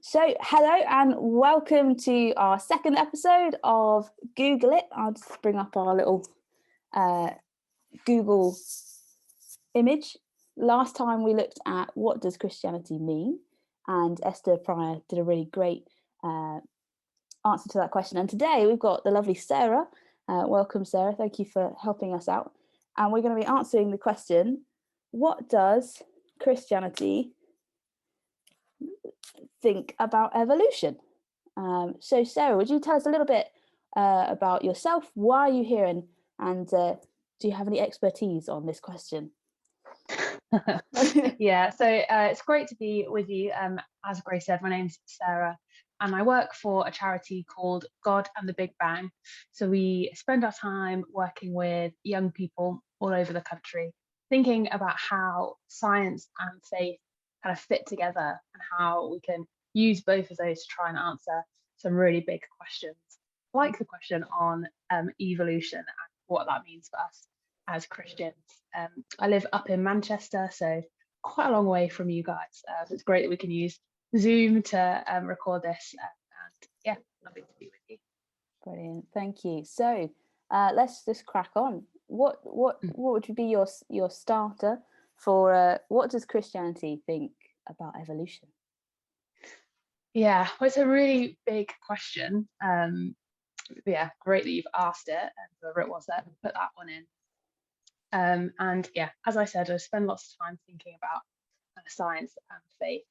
So, hello and welcome to our second episode of Google It. I'll just bring up our little Google image. Last time we looked at what does Christianity mean, and Esther Pryor did a really great answer to that question. And today we've got the lovely Sarah. Welcome, Sarah. Thank you for helping us out. And we're going to be answering the question, what does Christianity think about evolution? So Sarah, would you tell us a little bit about yourself? Why are you here, and do you have any expertise on this question? Yeah, so it's great to be with you. As Grace said, my name's Sarah and I work for a charity called God and the Big Bang. So we spend our time working with young people all over the country, thinking about how science and faith kind of fit together and how we can use both of those to try and answer some really big questions, like the question on evolution and what that means for us as Christians. I live up in Manchester, so quite a long way from you guys. So it's great that we can use Zoom to record this. And yeah, lovely to be with you. Brilliant, thank you. So let's just crack on. What would be your starter for what does Christianity think about evolution? Yeah, well, it's a really big question. Yeah, great that you've asked it, and whoever it was that put that one in. And yeah, as I said, I spend lots of time thinking about science and faith.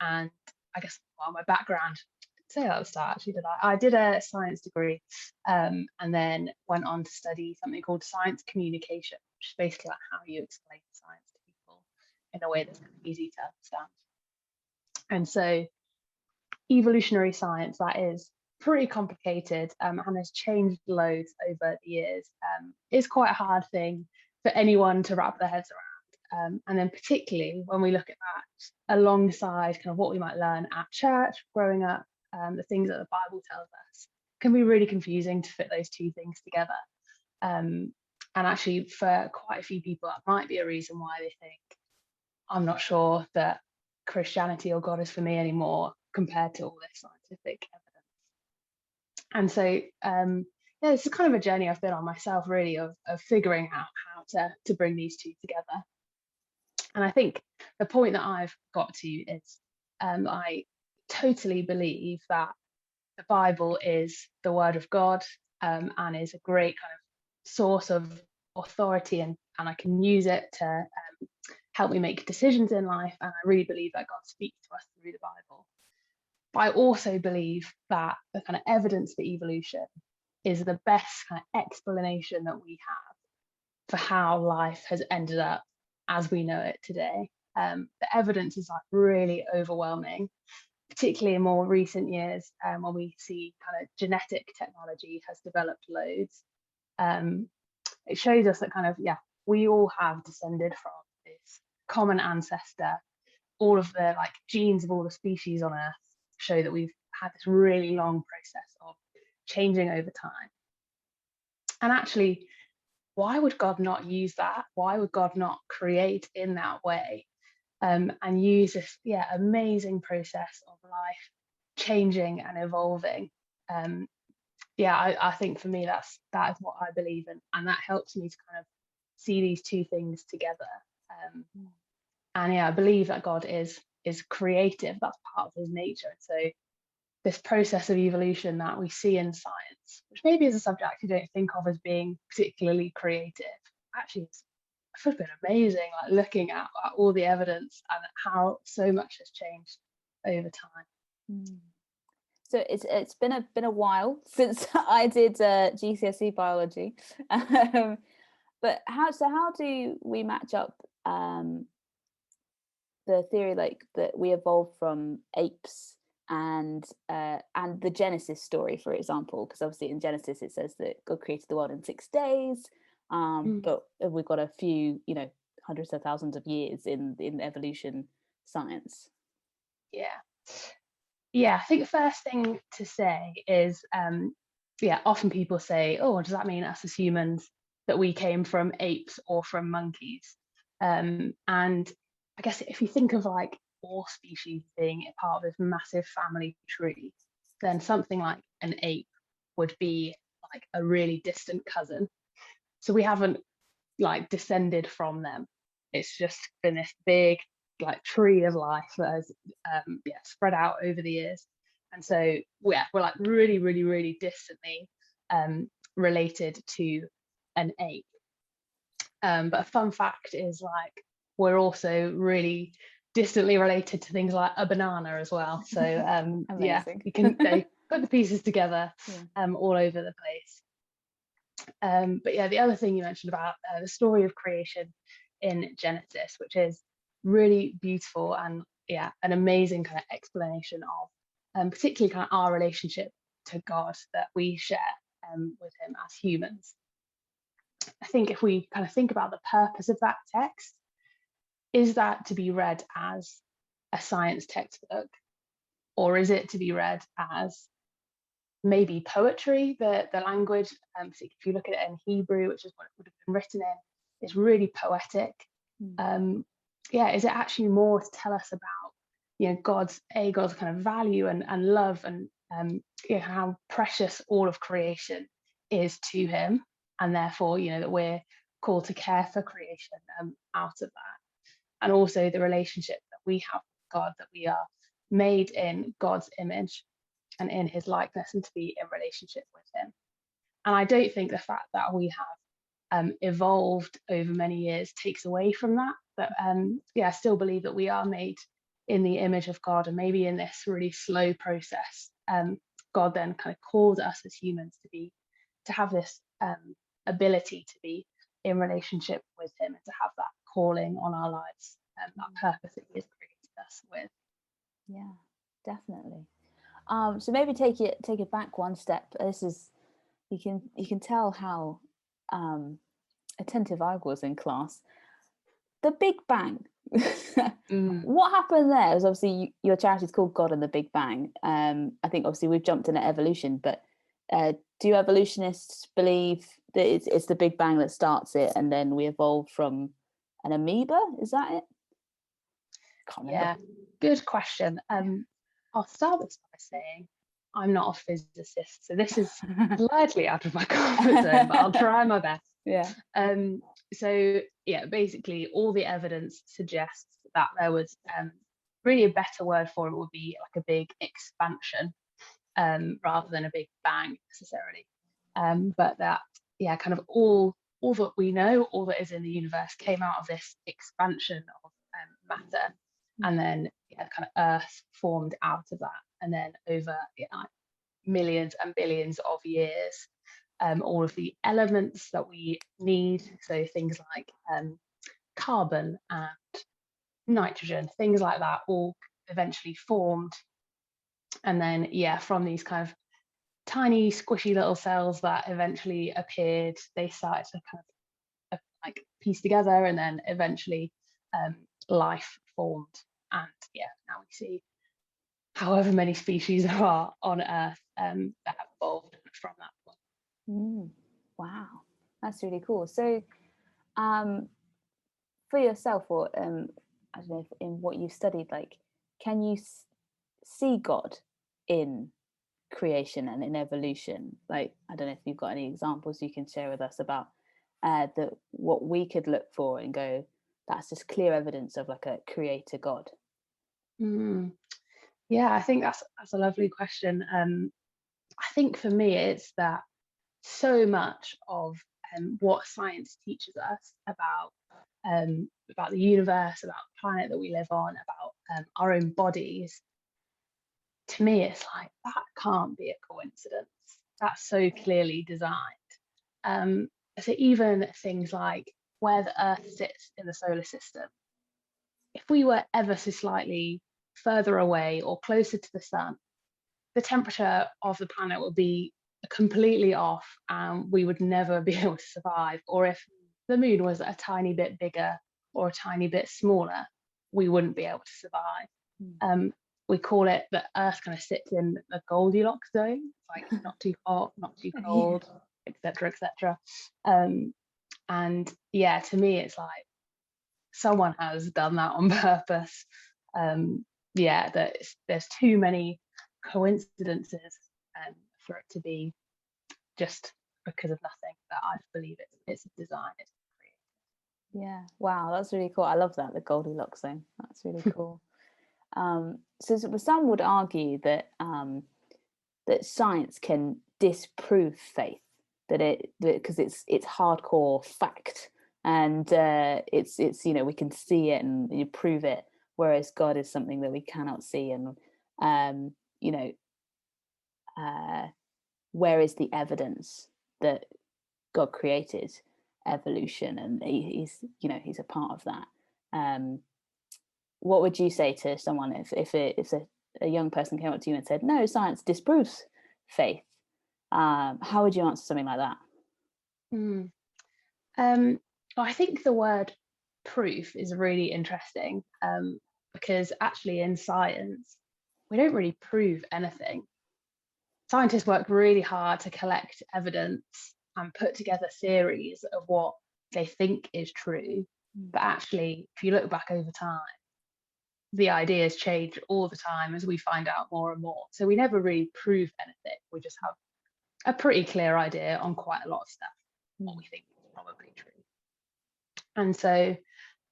And I guess, well, my background, I didn't say that at the start, actually, did I? I did a science degree and then went on to study something called science communication, which is basically like how you explain science to people in a way that's kind of easy to understand. And so evolutionary science, that is pretty complicated and has changed loads over the years, is quite a hard thing for anyone to wrap their heads around. And then particularly when we look at that alongside kind of what we might learn at church growing up, the things that the Bible tells us, can be really confusing to fit those two things together. And actually for quite a few people, that might be a reason why they think, I'm not sure that Christianity or God is for me anymore compared to all this scientific evidence. And so yeah, this is kind of a journey I've been on myself, really, of figuring out how to bring these two together. And I think the point that I've got to is I totally believe that the Bible is the word of God, and is a great kind of source of authority, and I can use it to help me make decisions in life. And I really believe that God speaks to us through the Bible. But I also believe that the kind of evidence for evolution is the best kind of explanation that we have for how life has ended up as we know it today. The evidence is like really overwhelming, particularly in more recent years, when we see kind of genetic technology has developed loads. It shows us that kind of, yeah, we all have descended from this common ancestor. All of the like genes of all the species on Earth show that we've had this really long process of changing over time. And actually, why would God not use that? Why would God not create in that way, and use this amazing process of life changing and evolving? I think for me that is what I believe in, and that helps me to kind of see these two things together. And yeah, I believe that God is creative. That's part of his nature. So this process of evolution that we see in science, which maybe is a subject you don't think of as being particularly creative, actually it's been amazing, like looking at all the evidence and how so much has changed over time. So it's been a while since I did GCSE biology, but how do we match up the theory like that we evolved from apes and the Genesis story, for example? Because obviously in Genesis it says that God created the world in 6 days, but we've got a few, hundreds of thousands of years in evolution science. Yeah, I think the first thing to say is, often people say, oh, does that mean us as humans that we came from apes or from monkeys? And I guess if you think of like all species being a part of this massive family tree, then something like an ape would be like a really distant cousin. So we haven't like descended from them. It's just been this big like tree of life that has spread out over the years. And so we're like really, really, really distantly related to an ape. But a fun fact is like we're also really distantly related to things like a banana as well. So you can put the pieces together all over the place. But yeah, the other thing you mentioned about the story of creation in Genesis, which is really beautiful and an amazing kind of explanation of particularly kind of our relationship to God that we share with him as humans. I think if we kind of think about the purpose of that text, is that to be read as a science textbook, or is it to be read as maybe poetry? The language, if you look at it in Hebrew, which is what it would have been written in, is really poetic. Is it actually more to tell us about God's kind of value and love and how precious all of creation is to him, and therefore that we're called to care for creation out of that, and also the relationship that we have with God, that we are made in God's image and in his likeness, and to be in relationship with him. And I don't think the fact that we have evolved over many years takes away from that, but I still believe that we are made in the image of God, and maybe in this really slow process, God then kind of calls us as humans to have this ability to be in relationship with him, and to have that calling on our lives, and that purpose that he has created us with. Yeah, definitely. So maybe take it back one step. This is you can tell how attentive I was in class. The Big Bang. What happened there was obviously your charity is called God and the Big Bang. I think obviously we've jumped in at evolution, but do evolutionists believe that it's the Big Bang that starts it, and then we evolved from an amoeba? Is that it? Yeah, good question. I'll start this by saying I'm not a physicist, so this is slightly out of my comfort zone, but I'll try my best. Basically all the evidence suggests that there was really a better word for it would be like a big expansion rather than a big bang necessarily, but that kind of all that we know, all that is in the universe, came out of this expansion of matter, and then kind of Earth formed out of that, and then over millions and billions of years, all of the elements that we need, so things like carbon and nitrogen, things like that, all eventually formed. And then from these kind of tiny squishy little cells that eventually appeared, they started to kind of like piece together, and then eventually life formed. And now we see however many species there are on Earth that have evolved from that point. Wow, that's really cool. So for yourself, or I don't know, in what you've studied, like, can you see God in creation and in evolution? Like, I don't know if you've got any examples you can share with us about what we could look for and go, that's just clear evidence of like a creator God. I think that's a lovely question. I think for me it's that so much of what science teaches us about the universe, about the planet that we live on, about our own bodies, to me it's like, that can't be a coincidence. That's so clearly designed. So even things like where the Earth sits in the solar system, if we were ever so slightly further away or closer to the sun, the temperature of the planet would be completely off, and we would never be able to survive. Or if the moon was a tiny bit bigger or a tiny bit smaller, we wouldn't be able to survive. We call it that Earth kind of sits in the Goldilocks zone, like not too hot, not too cold, etc., etc. And to me it's like someone has done that on purpose. that there's too many coincidences for it to be just because of nothing. That I believe it's a design, it's created. Yeah, wow, that's really cool. I love that, the Goldilocks thing. That's really cool. So some would argue that that science can disprove faith, because it's hardcore fact, and it's we can see it and you prove it, whereas God is something that we cannot see, and where is the evidence that God created evolution, and he's a part of that. What would you say to someone if a young person came up to you and said, no, science disproves faith? How would you answer something like that? I think the word proof is really interesting, because actually in science, we don't really prove anything. Scientists work really hard to collect evidence and put together theories of what they think is true. But actually, if you look back over time, the ideas change all the time as we find out more and more. So we never really prove anything. We just have a pretty clear idea on quite a lot of stuff, what we think is probably true. And so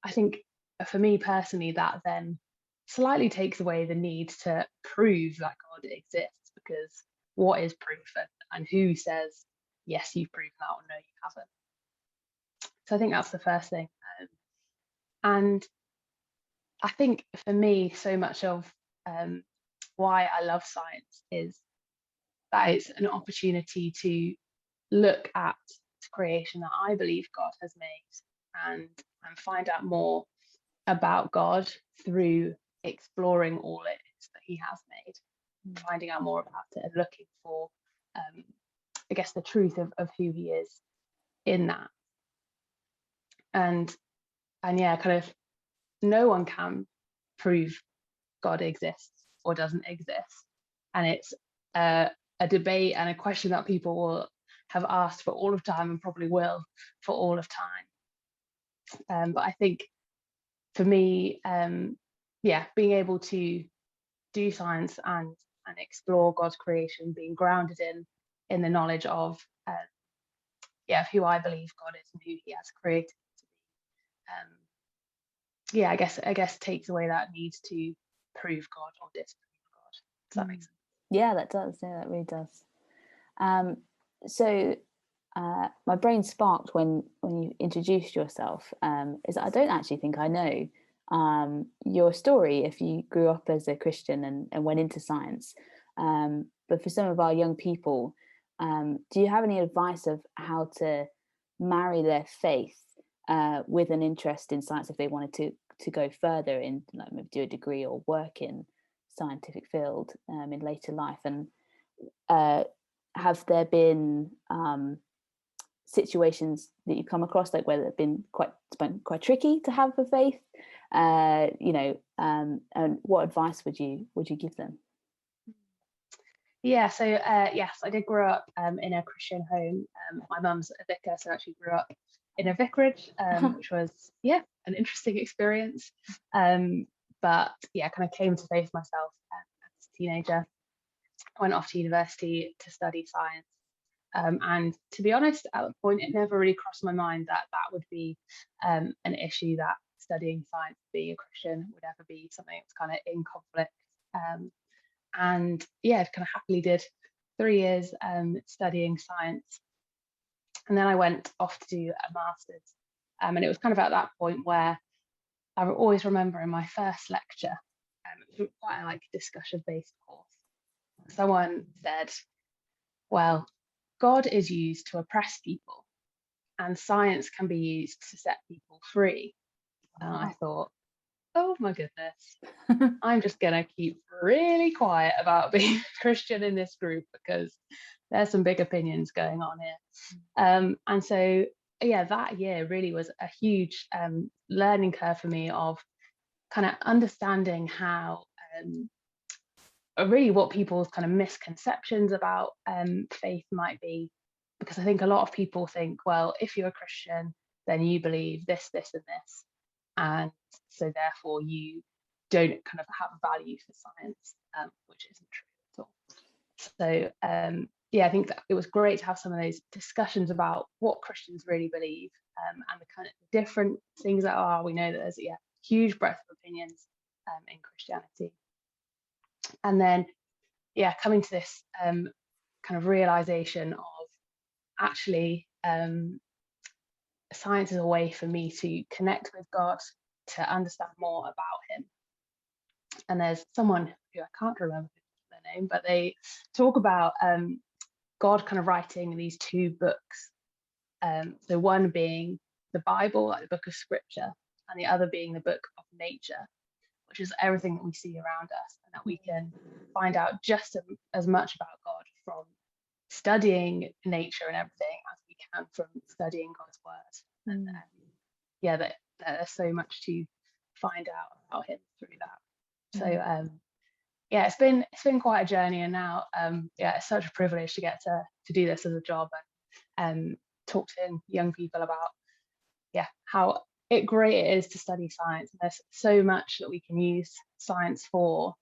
I think for me personally, that then slightly takes away the need to prove that God exists, because what is proof, and who says, yes, you've proven that, or no, you haven't? So I think that's the first thing. And I think for me, so much of why I love science is that it's an opportunity to look at creation that I believe God has made, and find out more about God through exploring all it is that he has made, finding out more about it and looking for, I guess, the truth of who he is in that. And yeah, kind of no one can prove God exists or doesn't exist. And it's a debate and a question that people will have asked for all of time, and probably will for all of time. But I think for me, being able to do science and explore God's creation, being grounded in the knowledge of who I believe God is and who he has created to be, I guess takes away that need to prove God or disprove God. Does that make sense? Yeah, that does. Yeah, that really does. So my brain sparked when you introduced yourself, is that I don't actually think I know your story, if you grew up as a Christian and went into science. But for some of our young people, do you have any advice of how to marry their faith with an interest in science, if they wanted to go further in, like maybe do a degree or work in scientific field in later life? And have there been situations that you come across, like where they've been quite tricky to have a faith, and what advice would you give them? Yeah, so yes, I did grow up in a Christian home. My mum's a vicar, so I actually grew up in a vicarage, which was an interesting experience. But kind of came to faith myself as a teenager. Went off to university to study science. And to be honest, at that point, it never really crossed my mind that would be an issue, that studying science, being a Christian, would ever be something that's kind of in conflict. And kind of happily did 3 years studying science. And then I went off to do a master's. And it was kind of at that point where I always remember in my first lecture, it was quite a discussion-based course, someone said, well, God is used to oppress people, and science can be used to set people free. And I thought, oh my goodness, I'm just going to keep really quiet about being Christian in this group, because there's some big opinions going on here. And so, that year really was a huge learning curve for me, of kind of understanding how really what people's kind of misconceptions about faith might be. Because I think a lot of people think, well, if you're a Christian, then you believe this, this, and this. And so therefore you don't kind of have a value for science, which isn't true at all. So yeah, I think that it was great to have some of those discussions about what Christians really believe, and the kind of different things that are. We know that there's huge breadth of opinions in Christianity, and then coming to this kind of realization of actually science is a way for me to connect with God, to understand more about him. And there's someone who I can't remember their name, but they talk about God kind of writing these two books. So one being the Bible, like the book of scripture, and the other being the book of nature, which is everything that we see around us, and that we can find out just as much about God from studying nature and everything as we can from studying God's word. And that there's so much to find out about him through that. So it's been quite a journey, and now it's such a privilege to get to do this as a job and talk to young people about how great it is to study science. And there's so much that we can use science for,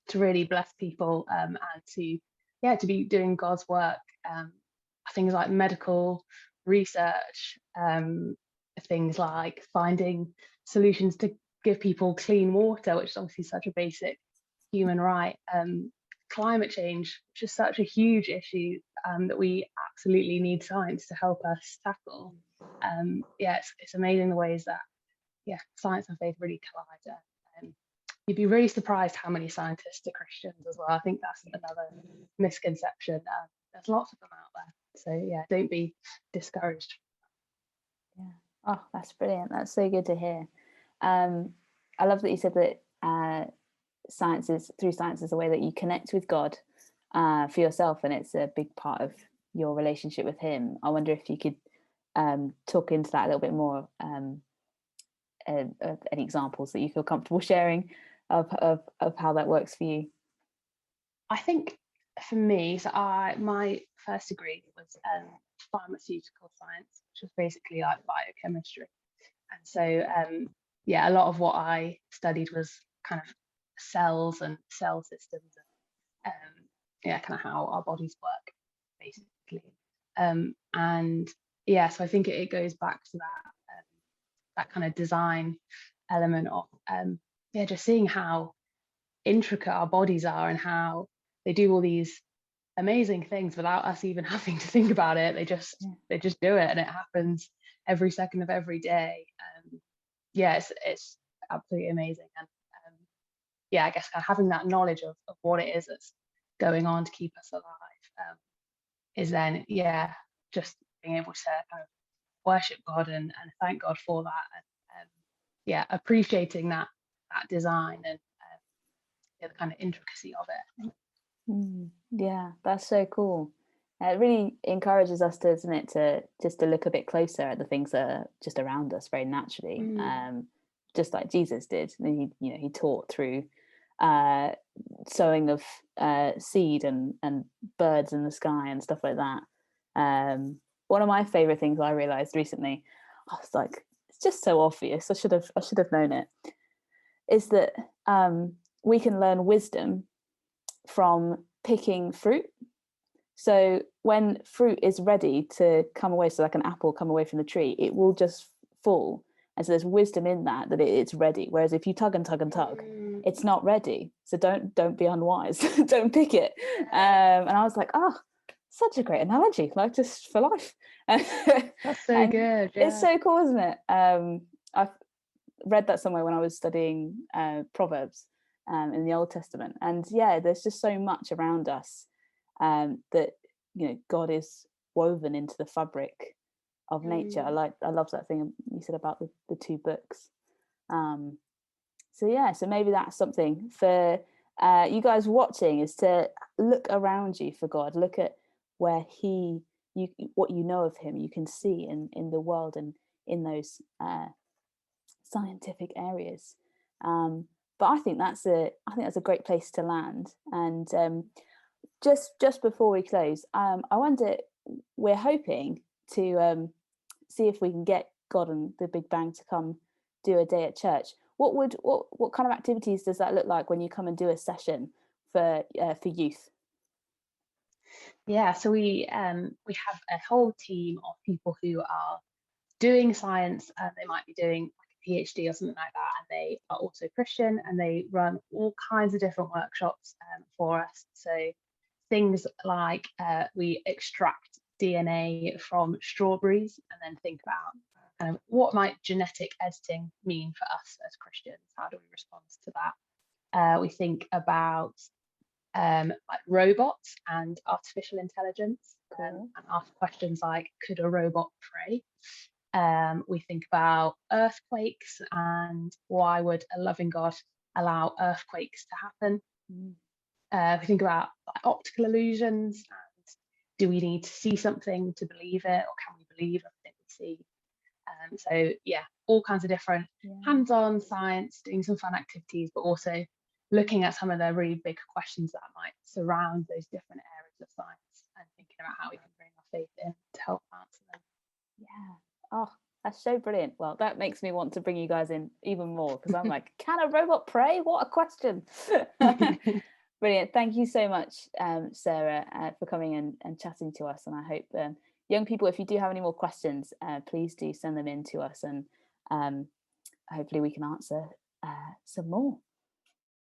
to really bless people, and to be doing God's work. Things like medical research, things like finding solutions to give people clean water, which is obviously such a basic human right. Climate change, which is such a huge issue that we absolutely need science to help us tackle. It's amazing the ways that science and faith really collide. You'd be really surprised how many scientists are Christians as well. I think that's another misconception. There's lots of them out there. So don't be discouraged. Oh, that's brilliant. That's so good to hear. I love that you said that science is a way that you connect with God for yourself, and it's a big part of your relationship with him. I wonder if you could talk into that a little bit more, any examples that you feel comfortable sharing of how that works for you. I think for me, so my first degree was pharmaceutical science, which was basically like biochemistry. And so a lot of what I studied was kind of cells and cell systems, and kind of how our bodies work, basically. So I think it goes back to that kind of design element of just seeing how intricate our bodies are and how they do all these amazing things without us even having to think about it. They just do it, and it happens every second of every day. It's absolutely amazing. And I guess kind of having that knowledge of what it is that's going on to keep us alive is then just being able to kind of worship God and thank God for that, and appreciating that design and the kind of intricacy of it. Yeah, that's so cool. It really encourages us to, doesn't it, to look a bit closer at the things that are just around us very naturally, just like Jesus did. And he taught through sowing of seed and birds in the sky and stuff like that. One of my favorite things I realized recently, I was like, it's just so obvious, I should have known it, is that we can learn wisdom from picking fruit. So when fruit is ready to come away, so like an apple come away from the tree, it will just fall. And so there's wisdom in that it's ready. Whereas if you tug and tug and tug, it's not ready. So don't be unwise. Don't pick it. And I was like, oh, such a great analogy, like just for life. That's so good. Yeah. It's so cool, isn't it? I've read that somewhere when I was studying Proverbs in the Old Testament. And there's just so much around us that God is woven into the fabric of nature. I love that thing you said about the two books. So maybe that's something for you guys watching, is to look around you for God. Look at where what you know of him, you can see in the world and in those scientific areas. But I think that's a great place to land. And just before we close, I wonder, we're hoping to see if we can get God and the Big Bang to come do a day at church. what kind of activities does that look like when you come and do a session for youth? Yeah, so we have a whole team of people who are doing science. They might be doing like a PhD or something like that, and they are also Christian, and they run all kinds of different workshops for us. So things like we extract DNA from strawberries and then think about what might genetic editing mean for us as Christians? How do we respond to that? We think about like robots and artificial intelligence, and ask questions like, could a robot pray? We think about earthquakes and why would a loving God allow earthquakes to happen? We think about like, optical illusions, and do we need to see something to believe it, or can we believe everything we see? So yeah, all kinds of different hands-on science, doing some fun activities, but also looking at some of the really big questions that might surround those different areas of science, and thinking about how we can bring our faith in to help answer them. Yeah. Oh, that's so brilliant. Well, that makes me want to bring you guys in even more, because I'm like, can a robot pray? What a question. Brilliant. Thank you so much, Sarah, for coming and chatting to us. And I hope young people, if you do have any more questions, please do send them in to us, and hopefully we can answer some more.